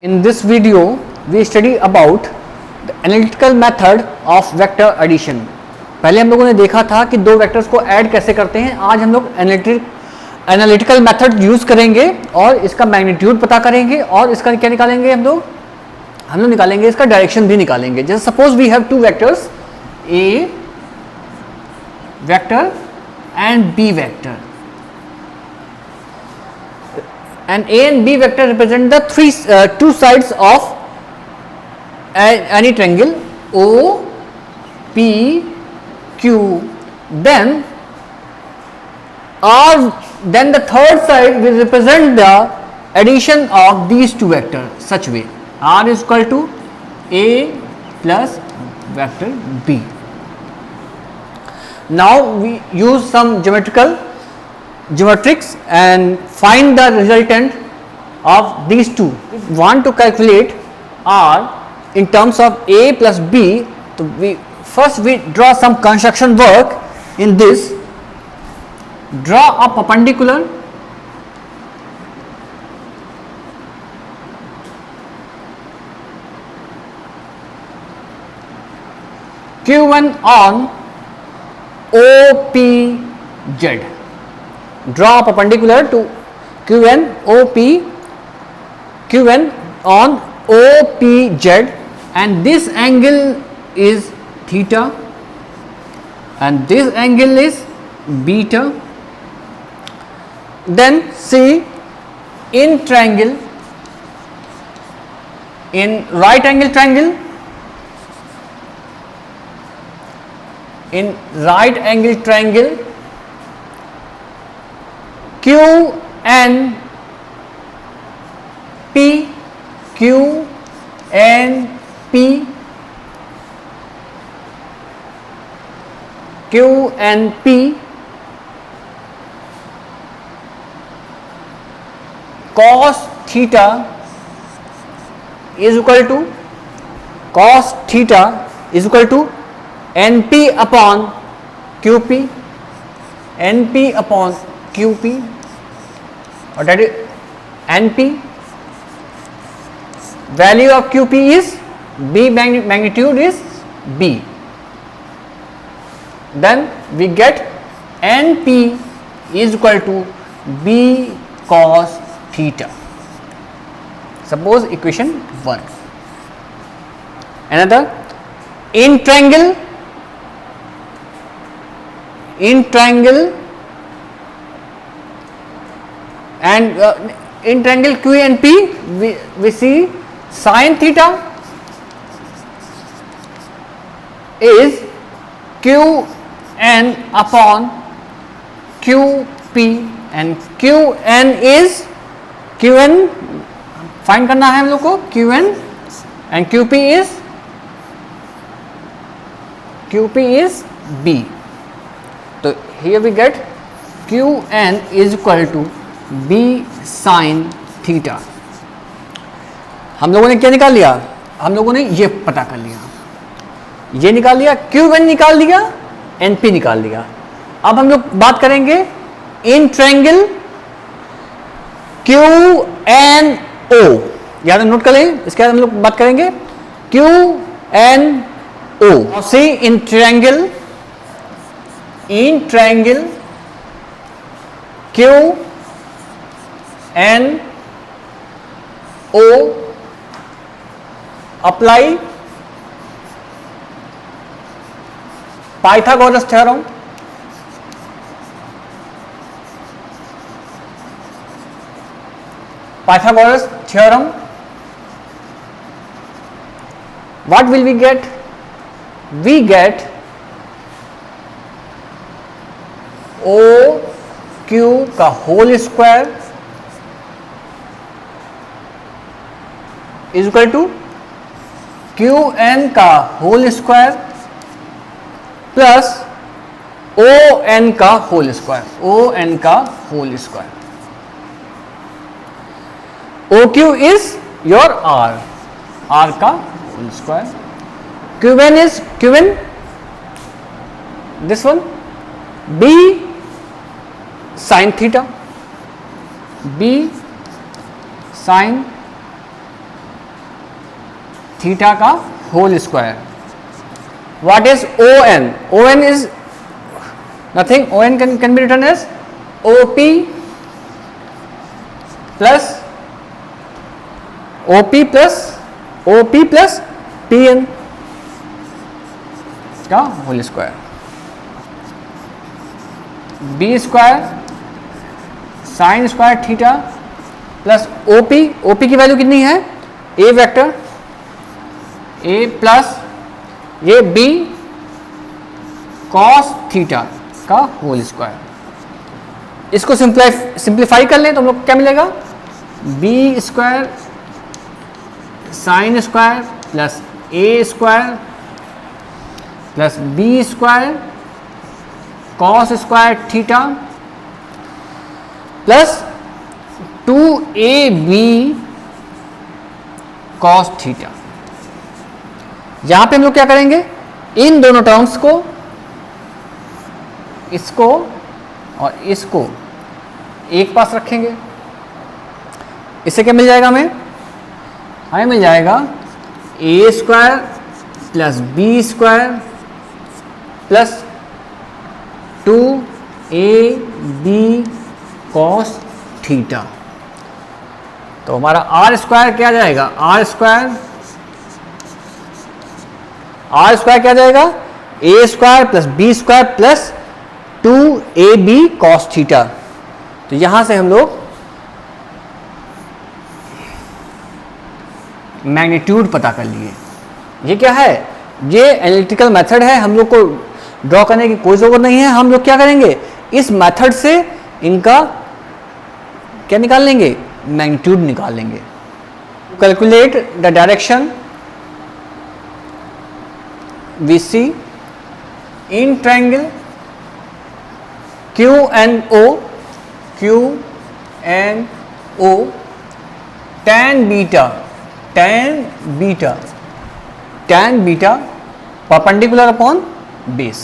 In this video, we study about the analytical method of vector addition. पहले हम लोगों ने देखा था कि दो वेक्टर्स को ऐड कैसे करते हैं. आज हम लोग एनालिटिकल मेथड यूज करेंगे और इसका मैग्नीट्यूड पता करेंगे और इसका क्या निकालेंगे. हम लोग निकालेंगे इसका डायरेक्शन भी निकालेंगे. जैसे suppose we have two vectors A vector and B vector, and A and B vector represent the two sides of any triangle O, P, Q. Then the third side will represent the addition of these two vectors such way R is equal to A plus vector B. Now we use some geometrics and find the resultant of these two. If we want to calculate R in terms of A plus B, so we draw some construction work. In this, draw a perpendicular Q1 on OPZ. Draw a perpendicular to Qn on OPZ, and this angle is theta and this angle is beta. Then see in right angle triangle QNP cos theta is equal to NP upon QP, or that is NP. Value of QP is B, magnitude is B. Then we get NP is equal to B cos theta. Suppose equation 1. Another, in triangle and in triangle Q and P we see sin theta is Qn upon QP, and Qn find करना है हम लोग को. Qn and QP is B. So here we get Qn is equal to B sin theta. हम लोगों ने क्या निकाल लिया? हम लोगों ने ये पता कर लिया, ये निकाल लिया, Qn निकाल लिया, NP निकाल लिया. अब हम लोग बात करेंगे इन ट्रायंगल QNO. याद नोट कर लें. इसके बाद हम लोग बात करेंगे QNO. See in triangle QNO apply Pythagoras theorem. What will we get? We get OQ का whole square is equal to QN का होल स्क्वायर प्लस ON का whole square. OQ is your R का whole square. Qn is this one B sin theta, B sin theta का whole square. What is ON? ON is nothing. ON can be written as OP plus PN का whole square. B square sine square theta plus OP की value कितनी है? A vector A plus ये B cos theta का whole square. इसको simplify कर लें तो हम लोग क्या मिलेगा? B square sine square plus A square plus B square cos square theta plus 2AB cos theta. यहां पे हम लोग क्या करेंगे? इन दोनों टर्म्स को, इसको और इसको एक पास रखेंगे. इससे क्या मिल जाएगा हमें? हमें मिल जाएगा A square plus B square plus 2AB cos theta. तो हमारा R स्क्वायर क्या जाएगा? R स्क्वायर क्या जाएगा? A square plus B square plus 2AB cos theta. तो यहां से हम लोग मैग्नीट्यूड पता कर लिए. ये क्या है? ये एनालिटिकल मेथड है, हम लोग को ड्रॉ करने की कोई जरूरत नहीं है. हम लोग क्या करेंगे? इस मेथड से इनका क्या निकाल लेंगे? मैग्नीट्यूड निकाल लेंगे. Calculate the direction we see in triangle QNO tan beta perpendicular upon base.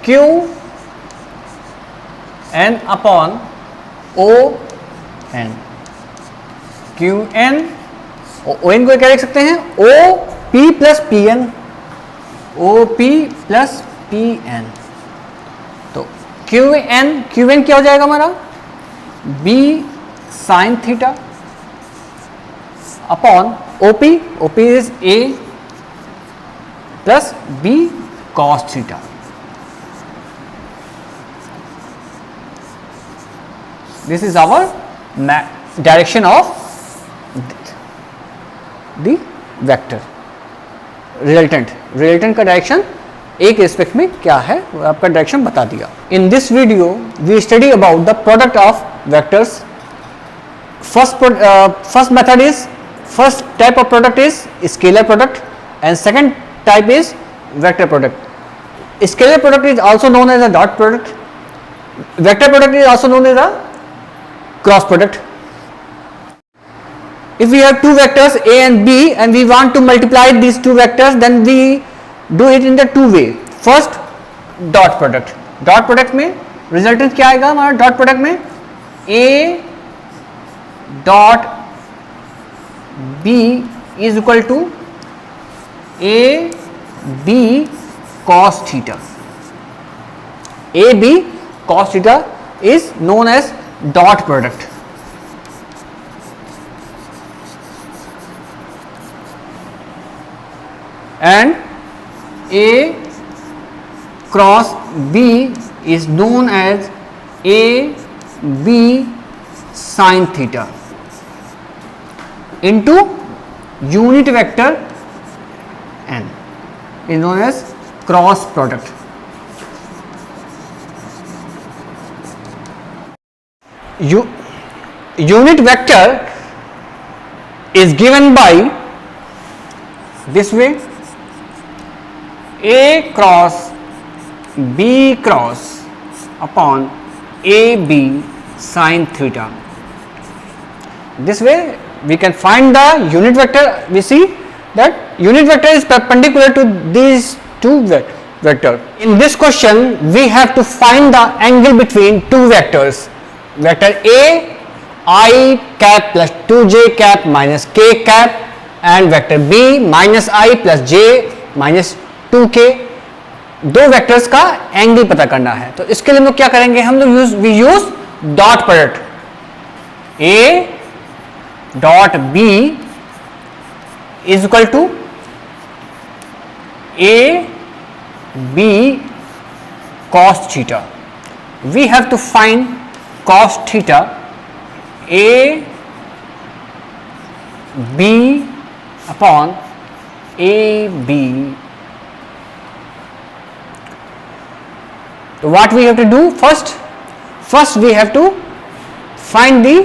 QN upon ON. QN ON को क्या लिख सकते हैं? OP plus PN. तो QN क्या हो जाएगा हमारा? B sine theta upon OP is A plus B cos theta. This is our direction of the vector. Resultant का डायरेक्शन एक रिस्पेक्ट में क्या है आपका डायरेक्शन बता दिया. In this video we study about the product of vectors. First method is, first type of product is scalar product and second type is vector product. Scalar product is also known as a dot product. Vector product is also known as a cross product. If we have two vectors A and B and we want to multiply these two vectors, then we do it in the two way. First, dot product. Dot product में resultant क्या आएगा हमारा? dot product में A dot B is equal to A B cos theta. A B cos theta is known as dot product. And A cross B is known as A B sin theta into unit vector n is known as cross product. Unit vector is given by this way: A cross B cross upon AB sin theta. This way we can find the unit vector. We see that unit vector is perpendicular to these two vectors. In this question we have to find the angle between two vectors, vector A I cap plus 2j cap minus k cap and vector b minus I plus j minus 2k. दो vectors का angle पता करना है, तो इसके लिए हम लोग क्या करेंगे, हम लोग we use dot product. A dot B is equal to A B cos theta. We have to find cos theta A B upon AB. So what we have to do first we have to find the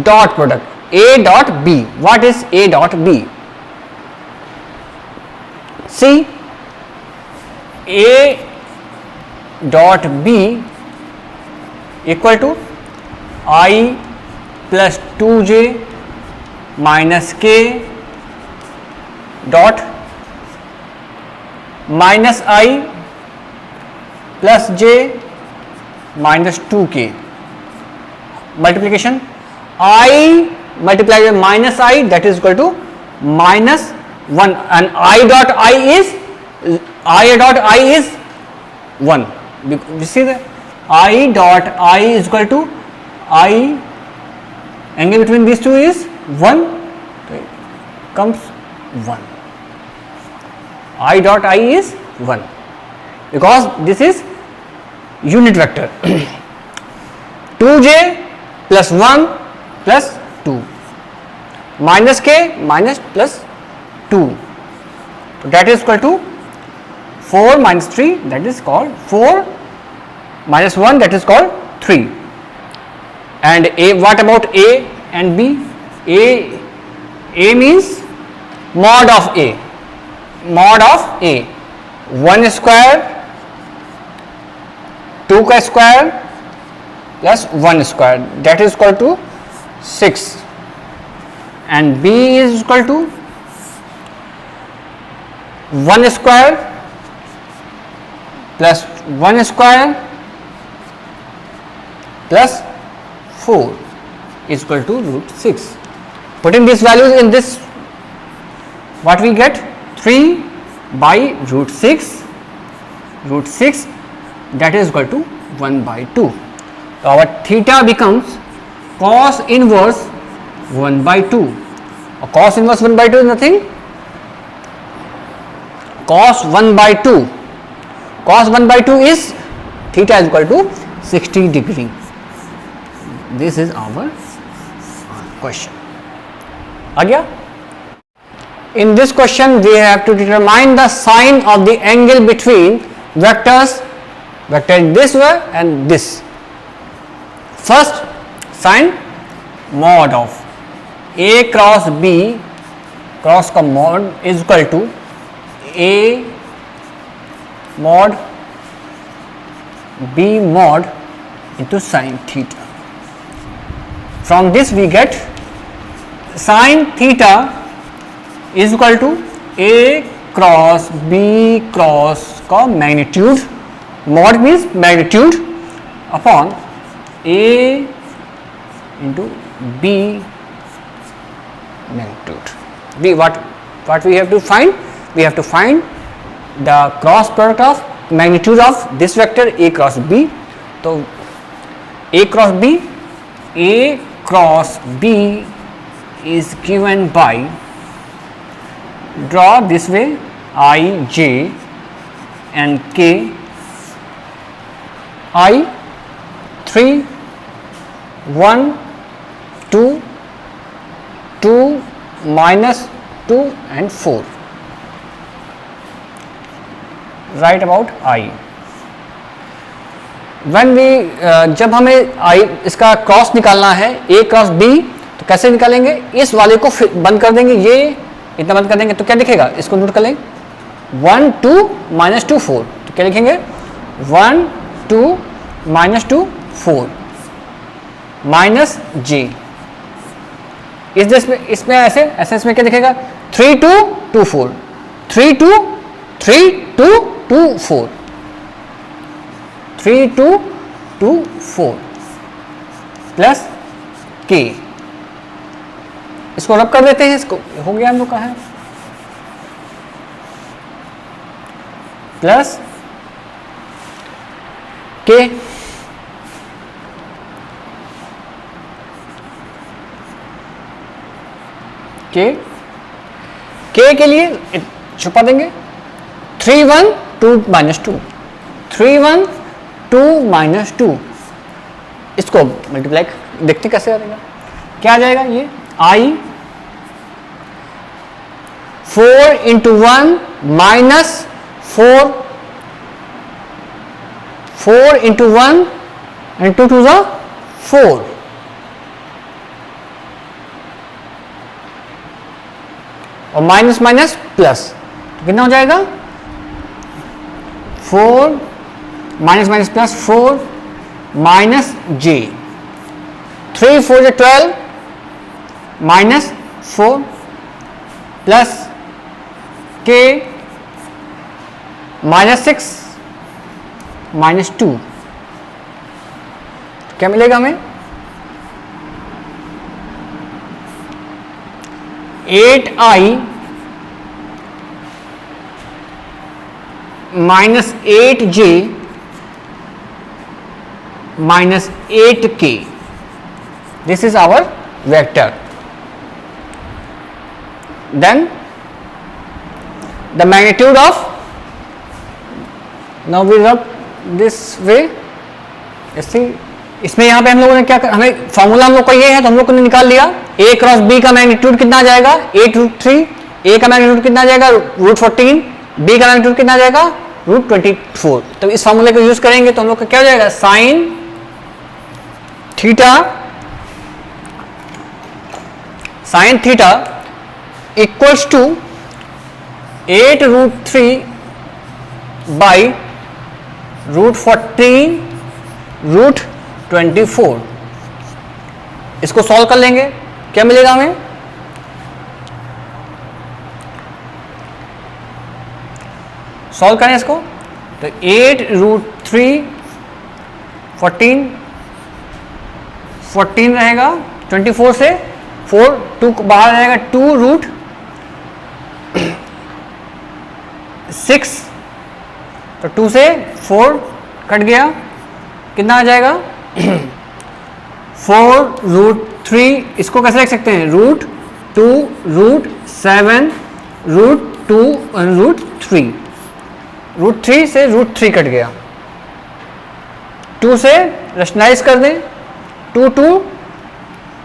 dot product A dot B. What is A dot B? See, A dot B equal to I plus 2j minus k dot minus I plus j minus 2k. Multiplication, I multiplied with minus I, that is equal to minus 1, and I dot I is 1. You see that I dot I is equal to I, angle between these two is 1, so comes 1. I dot I is 1 because this is unit vector. 2j plus 1 plus 2 minus k minus plus 2, so that is equal to 4 minus 3, that is called 4 minus 1, that is called 3. And A, what about A and B? A means mod of A, 1 square 2 ka square plus 1 square, that is equal to 6, and B is equal to 1 square plus 1 square plus 4 is equal to root 6. Putting these values in this, what we get? 3 by root 6, that is equal to 1 by 2. So our theta becomes cos inverse 1 by 2. Or cos inverse 1 by 2 is nothing. Cos 1 by 2. Cos 1 by 2 is theta is equal to 60 degree. This is our question. Agya? In this question we have to determine the sign of the angle between vectors, vector this way and this. First sign, mod of A cross B, cross का mod is equal to A mod B mod into sin theta. From this we get sin theta is equal to A cross B cross का magnitude, mod means magnitude, upon A into B magnitude. What we have to find? We have to find the cross product of magnitude of this vector A cross B. So A cross B is given by, draw this way, I, J and K, I 3, 1, 2, 2 minus 2 and 4. Write about I. When we जब हमें I इसका cross निकालना है A cross B, तो कैसे निकालेंगे? इस वाले को बंद कर देंगे, ये इतना बंद कर देंगे तो क्या दिखेगा? इसको नोट कर लेंगे, 1 2 minus 2 4, तो क्या लिखेंगे? 1 2 minus 2 4 माइनस J. इसमें ऐसे इसमें क्या दिखेगा? 3 2 2 4, 3 2 3 2 2 4, 3 2 2 4 प्लस के, इसको रब कर देते हैं, इसको हो गया हम लोग का है प्लस के के लिए छुपा देंगे 3 1 2 माइनस 2, 3 1 2 माइनस 2, इसको मल्टीप्लाई देखते कैसे आ जाएगा, क्या आ जाएगा ये i 4 into 1 minus 4, 4 into 1 and 2 to 4, और माइनस माइनस प्लस, तो कितना हो जाएगा 4 माइनस माइनस प्लस 4 माइनस जे, 3 4 जो 12 माइनस 4 प्लस के माइनस 6 माइनस 2, क्या मिलेगा हमें 8i minus 8j minus 8k. This is our vector. Then the magnitude of, now we rub this way. इसमें यहाँ पे हम लोगों ने क्या हमें फॉर्मूला हम लोग का ये है, तो हम लोग ने निकाल लिया a क्रॉस b का मैग्नीट्यूड कितना आ जाएगा 8√3, a का मैग्नीट्यूड कितना आ जाएगा √14, b का मैग्नीट्यूड कितना आ जाएगा √24. तो इस फॉर्मूले को यूज करेंगे तो हम लोग का क्या हो जाएगा sine theta equals to 8√3 by √14 √24. इसको सॉल्व कर लेंगे, क्या मिलेगा हमें सॉल्व करें इसको, तो 8√3 14 रहेगा, 24 से 4 2 बाहर रहेगा, 2√6, तो 2 से 4 कट गया, कितना आ जाएगा 4√3. इसको कैसे लिख सकते हैं √2 √7 √2 √3, √3 से √3 कट गया, 2 से रेशनलाइज कर दें 2 2,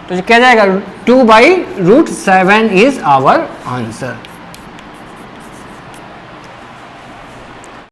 तो क्या जाएगा 2/√7 इज आवर आंसर.